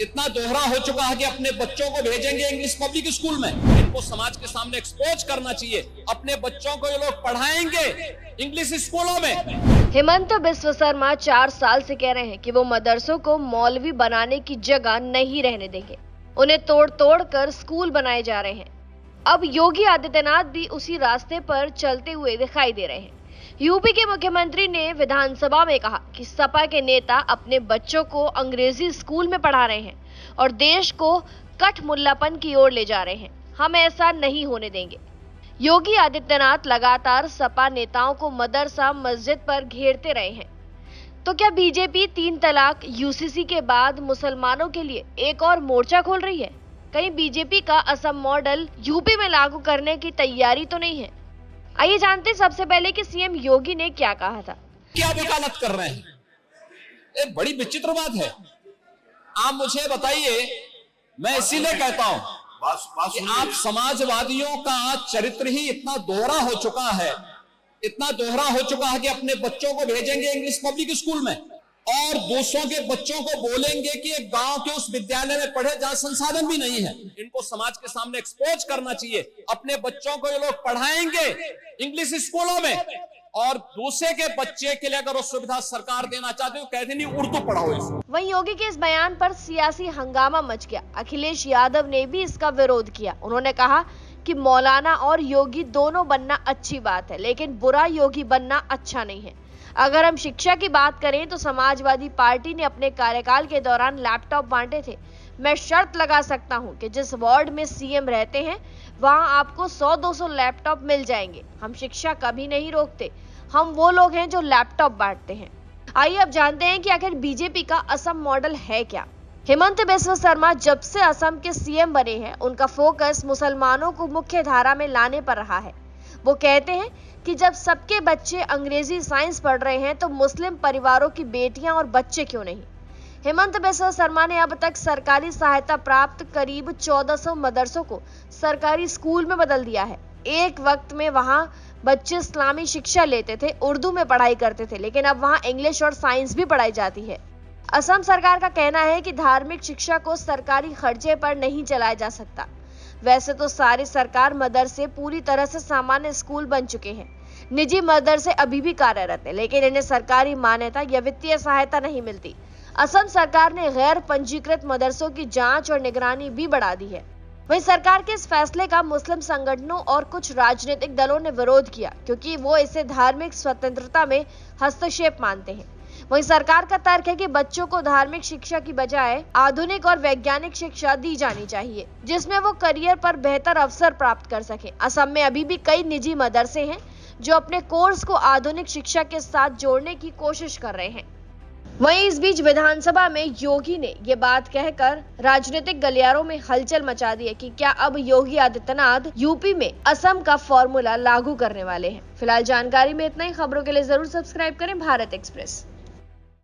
इतना दोहरा हो चुका है कि अपने बच्चों को भेजेंगे इंग्लिश पब्लिक स्कूल में। इनको समाज के सामने एक्सपोज करना चाहिए। अपने बच्चों को ये लोग पढ़ाएंगे इंग्लिश स्कूलों में। हेमंत बिस्व शर्मा 4 साल से कह रहे हैं कि वो मदरसों को मौलवी बनाने की जगह नहीं रहने देंगे। उन्हें तोड़ तोड़ कर स्कूल बनाए जा रहे हैं। अब योगी आदित्यनाथ भी उसी रास्ते पर चलते हुए दिखाई दे रहे हैं। यूपी के मुख्यमंत्री ने विधानसभा में कहा कि सपा के नेता अपने बच्चों को अंग्रेजी स्कूल में पढ़ा रहे हैं और देश को कठमुल्लापन की ओर ले जा रहे हैं। हम ऐसा नहीं होने देंगे। योगी आदित्यनाथ लगातार सपा नेताओं को मदरसा मस्जिद पर घेरते रहे हैं। तो क्या बीजेपी 3 तलाक यूसीसी के बाद मुसलमानों के लिए एक और मोर्चा खोल रही है? कहीं बीजेपी का असम मॉडल यूपी में लागू करने की तैयारी तो नहीं है? आइए जानते हैं सबसे पहले कि सीएम योगी ने क्या कहा था। क्या वकालत कर रहे हैं? एक बड़ी विचित्र बात है। आप मुझे बताइए, मैं इसीलिए कहता हूं कि आप समाजवादियों का चरित्र ही इतना दोहरा हो चुका है, इतना दोहरा हो चुका है कि अपने बच्चों को भेजेंगे इंग्लिश पब्लिक स्कूल में और दूसरों के बच्चों को बोलेंगे कि एक गांव के उस विद्यालय में पढ़े जहां संसाधन भी नहीं है। इनको समाज के सामने एक्सपोज करना चाहिए। अपने बच्चों को ये लोग पढ़ाएंगे इंग्लिश स्कूलों में और दूसरे के बच्चे के लिए अगर वो सुविधा सरकार देना चाहते हो, कहते नहीं उर्दू पढ़ाओ इसको। वहीं योगी के इस बयान पर सियासी हंगामा मच गया। अखिलेश यादव ने भी इसका विरोध किया। उन्होंने कहा कि मौलाना और योगी दोनों बनना अच्छी बात है, लेकिन बुरा योगी बनना अच्छा नहीं है। अगर हम शिक्षा की बात करें तो समाजवादी पार्टी ने अपने कार्यकाल के दौरान लैपटॉप बांटे थे। मैं शर्त लगा सकता हूं कि जिस वार्ड में सीएम रहते हैं वहां आपको 100-200 लैपटॉप मिल जाएंगे। हम शिक्षा कभी नहीं रोकते, हम वो लोग हैं जो लैपटॉप बांटते हैं। आइए अब जानते हैं कि आखिर बीजेपी का असम मॉडल है क्या। हेमंत बिस्व शर्मा जब से असम के सीएम बने हैं, उनका फोकस मुसलमानों को मुख्य धारा में लाने पर रहा है। वो कहते हैं कि जब सबके बच्चे अंग्रेजी साइंस पढ़ रहे हैं तो मुस्लिम परिवारों की बेटियां और बच्चे क्यों नहीं। हेमंत बिस्व शर्मा ने अब तक सरकारी सहायता प्राप्त करीब 1400 मदरसों को सरकारी स्कूल में बदल दिया है। एक वक्त में वहां बच्चे इस्लामी शिक्षा लेते थे, उर्दू में पढ़ाई करते थे, लेकिन अब वहां इंग्लिश और साइंस भी पढ़ाई जाती है। असम सरकार का कहना है कि धार्मिक शिक्षा को सरकारी खर्चे पर नहीं चलाया जा सकता। वैसे तो सारी सरकार मदरसे पूरी तरह से सामान्य स्कूल बन चुके हैं। निजी मदरसे अभी भी कार्यरत है, लेकिन इन्हें सरकारी मान्यता या वित्तीय सहायता नहीं मिलती। असम सरकार ने गैर पंजीकृत मदरसों की जांच और निगरानी भी बढ़ा दी है। वहीं सरकार के इस फैसले का मुस्लिम संगठनों और कुछ राजनीतिक दलों ने विरोध किया, क्योंकि वो इसे धार्मिक स्वतंत्रता में हस्तक्षेप मानते हैं। वहीं सरकार का तर्क है कि बच्चों को धार्मिक शिक्षा की बजाय आधुनिक और वैज्ञानिक शिक्षा दी जानी चाहिए, जिसमें वो करियर पर बेहतर अवसर प्राप्त कर सके। असम में अभी भी कई निजी मदरसे हैं जो अपने कोर्स को आधुनिक शिक्षा के साथ जोड़ने की कोशिश कर रहे हैं। वहीं इस बीच विधानसभा में योगी ने ये बात कहकर राजनीतिक गलियारों में हलचल मचा दी है कि क्या अब योगी आदित्यनाथ यूपी में असम का फॉर्मूला लागू करने वाले हैं। फिलहाल जानकारी में इतना ही। खबरों के लिए जरूर सब्सक्राइब करें भारत एक्सप्रेस।